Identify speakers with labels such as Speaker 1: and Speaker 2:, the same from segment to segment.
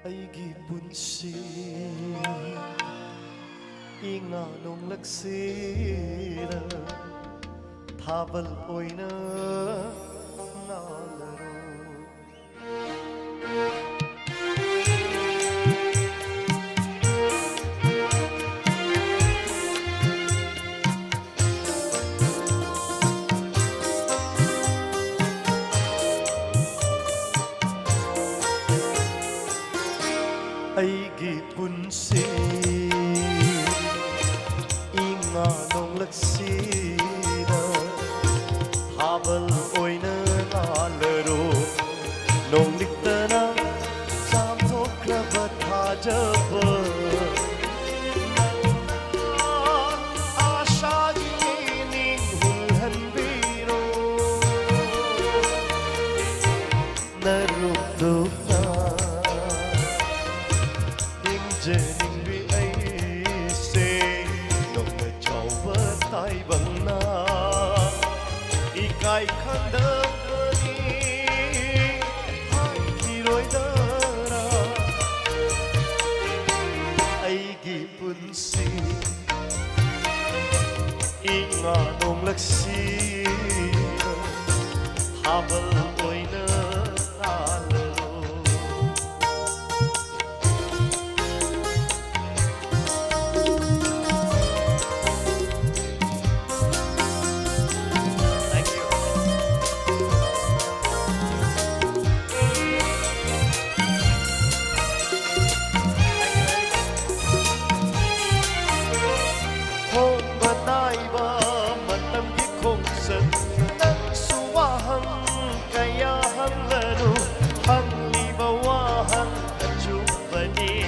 Speaker 1: ꯑꯩꯒꯤ ꯄꯨꯟꯁꯤ ꯏꯉꯥ ꯅꯣꯡꯂꯛꯁꯤꯗ ꯊꯥꯕꯜ ꯑꯣꯏꯅ ꯉꯥꯜꯂꯔꯣ ꯑꯩꯒꯤ ꯄꯨꯟꯁꯤ ꯏꯉꯥ ꯅꯣꯡꯂꯛꯁꯤꯗ ꯊꯥꯕꯜ ꯑꯣꯏꯅ ꯉꯥꯜꯂꯔꯣ ꯅꯣꯡꯂꯤꯛꯇꯅ ꯆꯥꯝꯊꯣꯛꯈ꯭ꯔꯕ ꯊꯥꯖꯕ 아샤기 닝훌한비로 나룩도나 닝제닝비 아이세 너무 저와 타이방나 이까이 칸다니 하이기로이다라 아이기 분시 잉아 농락시다 합을 보이는 날로 Thank you. 홍바다이바 만남기 공선 난 수와한 가야한 나루 한리바와한 가주바니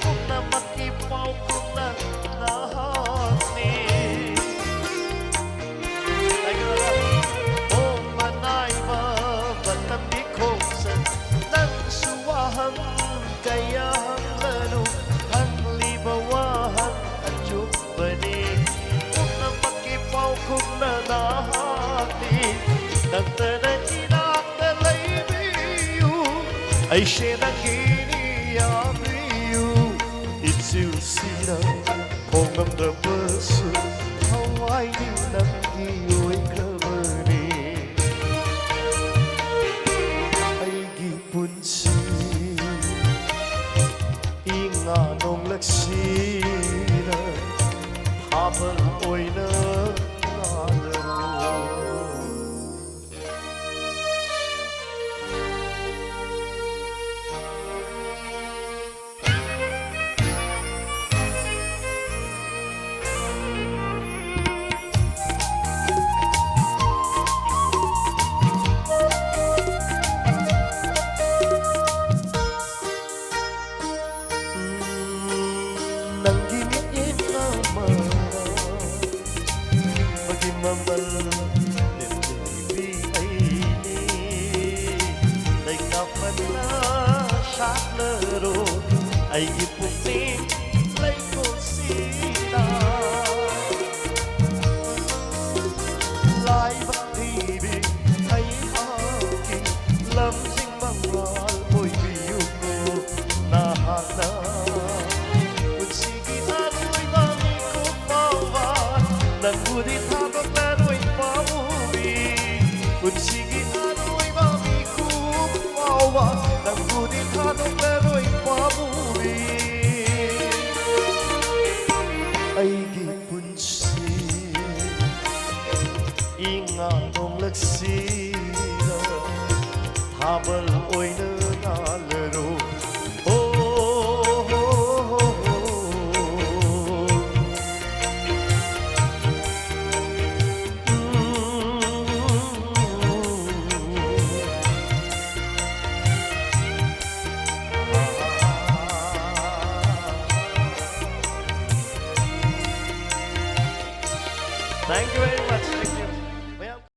Speaker 1: 콩나마키 파우쿠나 나하니 홍바다이바 만남기 공선 난 수와한 가야한 나루 한리바와한 가주바니 khúc na nahati nang tanay na laybiyu ay siya nagini yabiyu itsilsila kongam da basu hawai di nang giyoy kabani ay gipunsi inga nong laksina habal oyna Mamal nilbi aini Day kapan na shaklero Ay ipunin lay ko sila Lai baktibi ay aki Lam sing mangal mo'y biyo ko nahana Kung sige naro'y mami ko pawan Nang bulit habang Sige ano'y makikupawa Nang ngunit hanong mero'y pamuwi Ay gipunsi Inga nong laksina Habal oy nangalaro